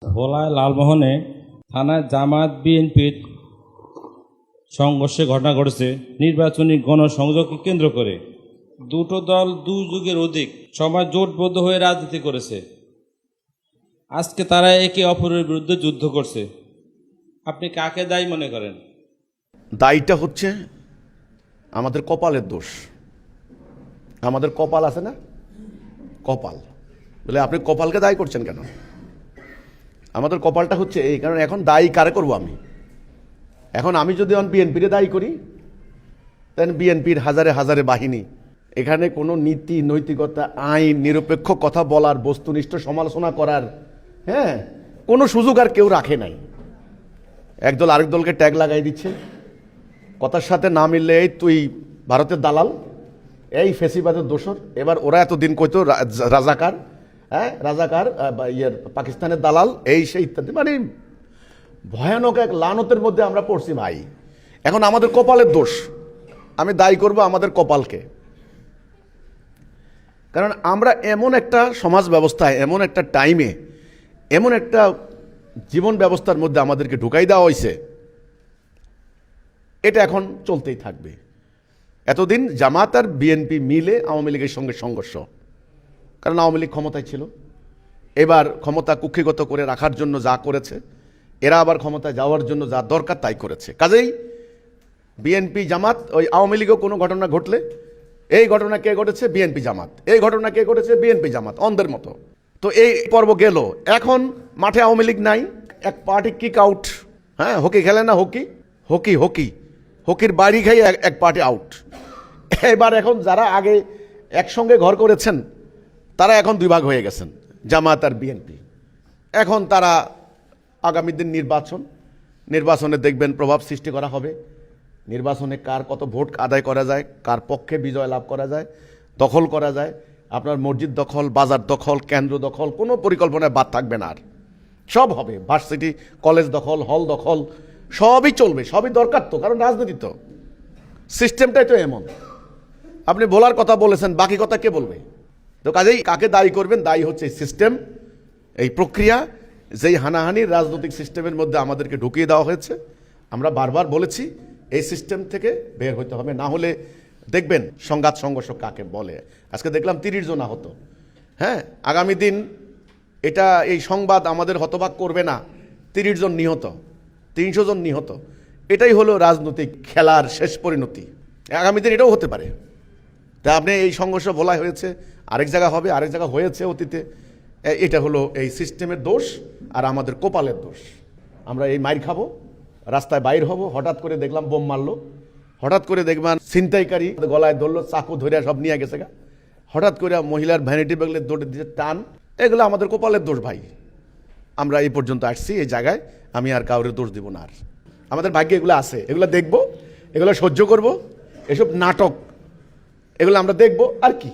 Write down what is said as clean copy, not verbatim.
ভোলায় লালমোহনে থানায় জামায়াত বিএনপির সংঘর্ষের ঘটনা ঘটেছে। নির্বাচনী গণসংযোগকে কেন্দ্র করে দুটো দল দুই যুগের অধিক সময় জোটবদ্ধ হয়ে রাজনীতি করেছে। আজকে তারা একে অপরের বিরুদ্ধে যুদ্ধ করছে। আপনি কাকে দায়ী মনে করেন? দায়ীটা হচ্ছে আমাদের কপালের দোষ। আমাদের কপাল আছে না, কপাল বলে আপনি কপালকে দায়ী করছেন কেন? আমাদের কপালটা হচ্ছে এই কারণ এখন দায়ী কারে করব আমি? এখন আমি যদি বিএনপির দায়ী করি তাহলে বিএনপির হাজারে হাজারে বাহিনী, এখানে কোনো নীতি নৈতিকতা আইন নিরপেক্ষ কথা বলার বস্তুনিষ্ঠ সমালোচনা করার কোনো সুযোগ আর কেউ রাখে নাই। একদল আরেক দলকে ট্যাগ লাগাই দিচ্ছে, কথার সাথে না মিললে এই তুই ভারতের দালাল, এই ফেসিবাদের দোসর। এবার ওরা এতদিন কইতো রাজাকার, রাজাকার পাকিস্তানের দালাল, এই সেই ইত্যাদি, মানে ভয়ানক এক লানতের মধ্যে আমরা পড়ছি ভাই। এখন আমাদের কপালের দোষ, আমি দায়ী করব আমাদের কপালকে। কারণ আমরা এমন একটা সমাজ ব্যবস্থায়, এমন একটা টাইমে, এমন একটা জীবন ব্যবস্থার মধ্যে আমাদেরকে ঢুকাই দেওয়া হয়েছে, এটা এখন চলতেই থাকবে। এতদিন জামাত আর বিএনপি মিলে আওয়ামী লীগের সঙ্গে সংঘর্ষ, কারণ আওয়ামী লীগ ক্ষমতায় ছিল। এবার ক্ষমতা কুক্ষিগত করে রাখার জন্য যা করেছে, এরা আবার ক্ষমতায় যাওয়ার জন্য যা দরকার তাই করেছে। কাজেই বিএনপি জামাত, ওই আওয়ামী লীগও কোনো ঘটনা ঘটলে এই ঘটনা কে ঘটেছে? বিএনপি জামাত। এই ঘটনা কে ঘটেছে? বিএনপি জামাত, অন্ধের মতো। তো এই পর্ব গেল। এখন মাঠে আওয়ামী লীগ নাই, এক পার্টি কিক আউট। হকি খেলে না, হকি হকি হকি হকির বাড়ি খাই এক পার্টি আউট। এবার এখন যারা আগে একসঙ্গে ঘর করেছেন তারা এখন দুই ভাগ হয়ে গেছেন, জামাত আর বিএনপি। এখন তারা আগামী দিন নির্বাচনে দেখবেন প্রভাব সৃষ্টি করা হবে। নির্বাচনে কার কত ভোট আদায় করা যায়, কার পক্ষে বিজয় লাভ করা যায়, দখল করা যায়। আপনার মসজিদ দখল, বাজার দখল, কেন্দ্র দখল, কোনো পরিকল্পনায় বাদ থাকবে না, আর সব হবে। ভার্সিটি, কলেজ দখল, হল দখল, সবই চলবে, সবই দরকার তো, কারণ রাজনীতি তো, সিস্টেমটাই তো এমন। আপনি বলার কথা বলেছেন, বাকি কথা কে বলবে? তো কাজেই কাকে দায়ী করবেন? দায়ী হচ্ছে এই সিস্টেম, এই প্রক্রিয়া, যেই হানাহানির রাজনৈতিক সিস্টেমের মধ্যে আমাদেরকে ঢুকিয়ে দেওয়া হয়েছে। আমরা বারবার বলেছি এই সিস্টেম থেকে বের হতে হবে, না হলে দেখবেন সংঘাত সংঘর্ষ কাকে বলে। আজকে দেখলাম 30 জন আহত। আগামী দিন এটা, এই সংবাদ আমাদের হতবাক করবে না, 30 জন নিহত, 300 জন নিহত। এটাই হলো রাজনৈতিক খেলার শেষ পরিণতি। আগামী দিন এটাও হতে পারে। তা আপনি এই সংঘর্ষ বলা হয়েছে, আরেক জায়গা হবে, আরেক জায়গা হয়েছে অতীতে। এটা হলো এই সিস্টেমের দোষ আর আমাদের কপালের দোষ। আমরা এই মাইর খাবো, রাস্তায় বাইর হব, হঠাৎ করে দেখলাম বোম মারলো, হঠাৎ করে দেখবেন ছিনতাইকারী গলায় ধরলো, চাকু ধরে সব নিয়ে গেছে গা, হঠাৎ করে মহিলার ভ্যানিটি ব্যাগলে দৌড়ে দিচ্ছে টান। এগুলো আমাদের কপালের দোষ ভাই। আমরা এই পর্যন্ত আসছি, এই জায়গায় আমি আর কাউরে দোষ দিব না। আর আমাদের ভাগ্যে এগুলো আছে, এগুলো দেখবো, এগুলো সহ্য করব, এসব নাটক এগুলো আমরা দেখবো আর কি।